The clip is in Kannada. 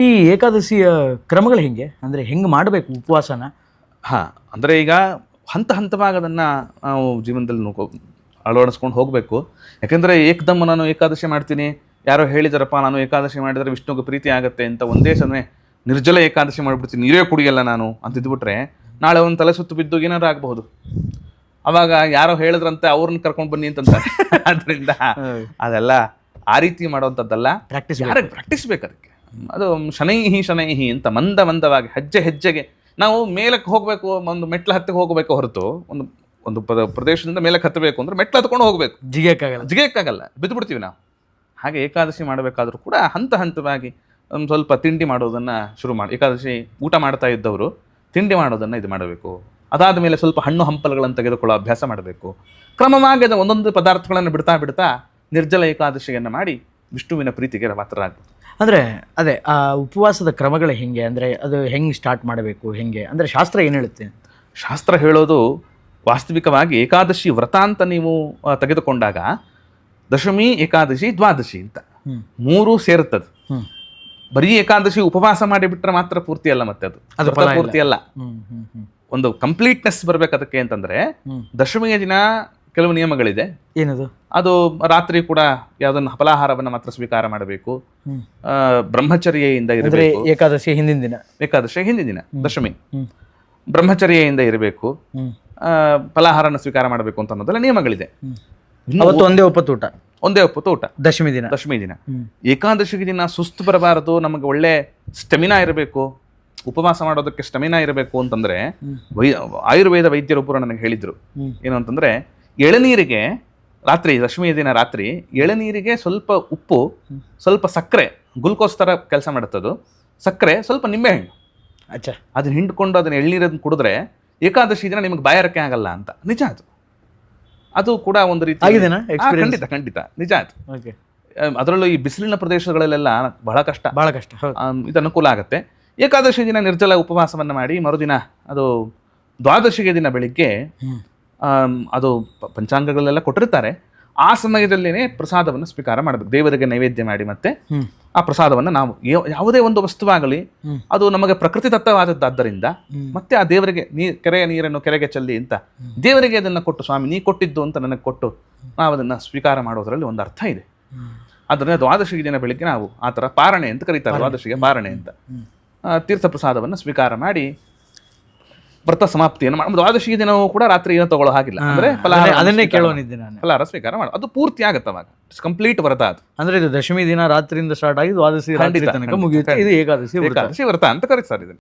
ಈ ಏಕಾದಶಿಯ ಕ್ರಮಗಳು ಹೆಂಗೆ ಅಂದರೆ ಹೆಂಗೆ ಮಾಡಬೇಕು ಉಪವಾಸನ? ಹಾಂ, ಅಂದರೆ ಈಗ ಹಂತ ಹಂತವಾಗಿ ಅದನ್ನು ನಾವು ಜೀವನದಲ್ಲಿ ಅಳವಡಿಸ್ಕೊಂಡು ಹೋಗಬೇಕು. ಯಾಕೆಂದರೆ ಏಕದಮ್ ನಾನು ಏಕಾದಶಿ ಮಾಡ್ತೀನಿ, ಯಾರೋ ಹೇಳಿದಾರಪ್ಪ ನಾನು ಏಕಾದಶಿ ಮಾಡಿದರೆ ವಿಷ್ಣುಗೆ ಪ್ರೀತಿ ಆಗುತ್ತೆ ಅಂತ ಒಂದೇ ಸಮಯ ನಿರ್ಜಲ ಏಕಾದಶಿ ಮಾಡಿಬಿಡ್ತೀನಿ, ನೀರೇ ಕುಡಿಯಲ್ಲ ನಾನು ಅಂತಿದ್ಬಿಟ್ರೆ ನಾಳೆ ಒಂದು ತಲೆ ಸುತ್ತು ಬಿದ್ದು ಏನಾರು ಆಗಬಹುದು. ಅವಾಗ ಯಾರೋ ಹೇಳಿದ್ರಂತೆ ಅವ್ರನ್ನ ಕರ್ಕೊಂಡು ಬನ್ನಿ ಅಂತಂತಾರೆ. ಅದರಿಂದ ಅದೆಲ್ಲ ಆ ರೀತಿ ಮಾಡುವಂಥದ್ದಲ್ಲ. ಪ್ರಾಕ್ಟೀಸ್ ಬೇಕು ಅದಕ್ಕೆ. ಅದು ಶನೈಹಿ ಅಂತ ಮಂದವಾಗಿ ಹೆಜ್ಜೆ ಹೆಜ್ಜೆಗೆ ನಾವು ಮೇಲಕ್ಕೆ ಹೋಗಬೇಕು, ಒಂದು ಮೆಟ್ಲು ಹತ್ತಿಗೆ ಹೋಗಬೇಕು ಹೊರತು ಒಂದು ಪ್ರದೇಶದಿಂದ ಮೇಲಕ್ಕೆ ಹತ್ತಬೇಕು ಅಂದರೆ ಮೆಟ್ಲು ಹತ್ಕೊಂಡು ಹೋಗಬೇಕು, ಜಿಗಿಯಕ್ಕಾಗಲ್ಲ, ಬಿದ್ದು ಬಿಡ್ತೀವಿ ನಾವು. ಹಾಗೆ ಏಕಾದಶಿ ಮಾಡಬೇಕಾದ್ರೂ ಕೂಡ ಹಂತ ಹಂತವಾಗಿ ಒಂದು ಸ್ವಲ್ಪ ತಿಂಡಿ ಮಾಡೋದನ್ನು ಶುರು ಮಾಡಿ. ಏಕಾದಶಿ ಊಟ ಮಾಡ್ತಾ ಇದ್ದವರು ತಿಂಡಿ ಮಾಡೋದನ್ನು ಇದು ಮಾಡಬೇಕು. ಅದಾದ ಮೇಲೆ ಸ್ವಲ್ಪ ಹಣ್ಣು ಹಂಪಲುಗಳನ್ನು ತೆಗೆದುಕೊಳ್ಳೋ ಅಭ್ಯಾಸ ಮಾಡಬೇಕು. ಕ್ರಮವಾಗಿ ಒಂದೊಂದು ಪದಾರ್ಥಗಳನ್ನು ಬಿಡ್ತಾ ನಿರ್ಜಲ ಏಕಾದಶಿಯನ್ನು ಮಾಡಿ ವಿಷ್ಣುವಿನ ಪ್ರೀತಿಗೆ ಪಾತ್ರರಾಗಬೇಕು. ಅಂದರೆ ಅದೇ ಆ ಉಪವಾಸದ ಕ್ರಮಗಳು ಹೆಂಗೆ, ಅಂದರೆ ಅದು ಹೆಂಗೆ ಸ್ಟಾರ್ಟ್ ಮಾಡಬೇಕು, ಹೆಂಗೆ ಅಂದರೆ ಶಾಸ್ತ್ರ ಏನು ಹೇಳುತ್ತೆ? ಶಾಸ್ತ್ರ ಹೇಳೋದು ವಾಸ್ತವಿಕವಾಗಿ ಏಕಾದಶಿ ವ್ರತ ಅಂತ ನೀವು ತೆಗೆದುಕೊಂಡಾಗ ದಶಮಿ, ಏಕಾದಶಿ, ದ್ವಾದಶಿ ಅಂತ 3 ಸೇರುತ್ತದೆ. ಬರೀ ಏಕಾದಶಿ ಉಪವಾಸ ಮಾಡಿಬಿಟ್ರೆ ಮಾತ್ರ ಪೂರ್ತಿ ಅಲ್ಲ, ಮತ್ತೆ ಅದು ಪೂರ್ತಿ ಅಲ್ಲ. ಒಂದು ಕಂಪ್ಲೀಟ್ನೆಸ್ ಬರ್ಬೇಕು ಅದಕ್ಕೆ ಅಂತಂದ್ರೆ ದಶಮಿಯ ದಿನ ಕೆಲವು ನಿಯಮಗಳಿದೆ. ಏನದು? ಅದು ರಾತ್ರಿ ಕೂಡ ಯಾವುದನ್ನು ಫಲಾಹಾರವನ್ನು ಮಾತ್ರ ಸ್ವೀಕಾರ ಮಾಡಬೇಕು. ಬ್ರಹ್ಮಚರ್ಯೆಯಿಂದ ಇರಬೇಕು. ಏಕಾದಶಿ ಹಿಂದಿನ ದಿನ ದಶಮಿ ಬ್ರಹ್ಮಚರ್ಯೆಯಿಂದ ಇರಬೇಕು. ಫಲಾಹಾರನ ಸ್ವೀಕಾರ ಮಾಡಬೇಕು ಅಂತ ಅನ್ನೋದೆಲ್ಲ ನಿಯಮಗಳಿದೆ. ಒಂದೇ ಒಪ್ಪತ್ತು ಊಟ ದಶಮಿ ದಿನ. ಏಕಾದಶಿ ದಿನ ಸುಸ್ತು ಬರಬಾರದು, ನಮಗೆ ಒಳ್ಳೆ ಸ್ಟೆಮಿನಾ ಇರಬೇಕು, ಉಪವಾಸ ಮಾಡೋದಕ್ಕೆ ಸ್ಟೆಮಿನಾ ಇರಬೇಕು ಅಂತಂದ್ರೆ ಆಯುರ್ವೇದ ವೈದ್ಯರೊಬ್ಬರು ನನಗೆ ಹೇಳಿದ್ರು ಏನು ಅಂತಂದ್ರೆ, ಎಳನೀರಿಗೆ ರಾತ್ರಿ ದಶಮಿಯ ದಿನ ರಾತ್ರಿ ಎಳನೀರಿಗೆ ಸ್ವಲ್ಪ ಉಪ್ಪು, ಸ್ವಲ್ಪ ಸಕ್ಕರೆ, ಗ್ಲುಕೋಸ್ ಥರ ಕೆಲಸ ಮಾಡುತ್ತದು, ಸಕ್ಕರೆ, ಸ್ವಲ್ಪ ನಿಂಬೆಹಣ್ಣು, ಅದನ್ನ ಹಿಂಡ್ಕೊಂಡು ಅದನ್ನ ಎಳ್ನೀರನ್ನು ಕುಡಿದ್ರೆ ಏಕಾದಶಿ ದಿನ ನಿಮಗೆ ಬಾಯಾರಿಕೆ ಆಗಲ್ಲ ಅಂತ. ನಿಜ ಅದು ಕೂಡ ಒಂದು ರೀತಿ ಖಂಡಿತ ನಿಜ ಆಯ್ತು. ಅದರಲ್ಲೂ ಈ ಬಿಸಿಲಿನ ಪ್ರದೇಶಗಳಲ್ಲೆಲ್ಲ ಬಹಳ ಕಷ್ಟ ಇದು ಅನುಕೂಲ ಆಗುತ್ತೆ. ಏಕಾದಶಿ ದಿನ ನಿರ್ಜಲ ಉಪವಾಸವನ್ನು ಮಾಡಿ ಮರುದಿನ ಅದು ದ್ವಾದಶಿಗೆ ದಿನ ಬೆಳಿಗ್ಗೆ ಅದು ಪಂಚಾಂಗಗಳೆಲ್ಲ ಕೊಟ್ಟಿರ್ತಾರೆ, ಆ ಸಮಯದಲ್ಲೇನೆ ಪ್ರಸಾದವನ್ನು ಸ್ವೀಕಾರ ಮಾಡಬೇಕು. ದೇವರಿಗೆ ನೈವೇದ್ಯ ಮಾಡಿ ಮತ್ತೆ ಆ ಪ್ರಸಾದವನ್ನು ನಾವು ಯಾವುದೇ ಒಂದು ವಸ್ತುವಾಗಲಿ ಅದು ನಮಗೆ ಪ್ರಕೃತಿ ದತ್ತವಾದದ್ದಾದ್ದರಿಂದ ಮತ್ತೆ ಆ ದೇವರಿಗೆ ಕೆರೆಯ ನೀರನ್ನು ಕೆರೆಗೆ ಚೆಲ್ಲಿ ಅಂತ ದೇವರಿಗೆ ಅದನ್ನು ಕೊಟ್ಟು, ಸ್ವಾಮಿ ನೀ ಕೊಟ್ಟಿದ್ದು ಅಂತ ನನಗೆ ಕೊಟ್ಟು ನಾವು ಅದನ್ನು ಸ್ವೀಕಾರ ಮಾಡೋದರಲ್ಲಿ ಒಂದು ಅರ್ಥ ಇದೆ. ಅದರಿಂದ ದ್ವಾದಶಿ ದಿನ ಬೆಳಿಗ್ಗೆ ನಾವು ಆ ಥರ ಪಾರಣೆ ಅಂತ ಕರೀತಾರೆ, ದ್ವಾದಶಿಗೆ ಪಾರಣೆ ಅಂತ ತೀರ್ಥ ಪ್ರಸಾದವನ್ನು ಸ್ವೀಕಾರ ಮಾಡಿ ವ್ರತ ಸಮಾಪ್ತಿಯನ್ನು ಮಾಡಿ ದ್ವಾದಶಿ ದಿನವೂ ಕೂಡ ರಾತ್ರಿ ಏನೋ ತಗೊಳ್ಳೋ ಹಾಗಿಲ್ಲ. ಅಂದ್ರೆ ಫಲಾಹಾರ ಸ್ವೀಕಾರ ಮಾಡು, ಅದು ಪೂರ್ತಿ ಆಗತ್ತೆ ಅವಾಗ. ಕಂಪ್ಲೀಟ್ ವ್ರತ ಅದು. ಅಂದ್ರೆ ಇದು ದಶಮಿ ದಿನ ರಾತ್ರಿಯಿಂದ ಸ್ಟಾರ್ಟ್ ಆಗಿ ದ್ವಾದಶಿ ತನಕ ಮುಗಿಯುತ್ತೆ. ಇದು ಏಕಾದಶಿ ವ್ರತ ಅಂತ ಕರೀತಾರೆ ಇದನ್ನು.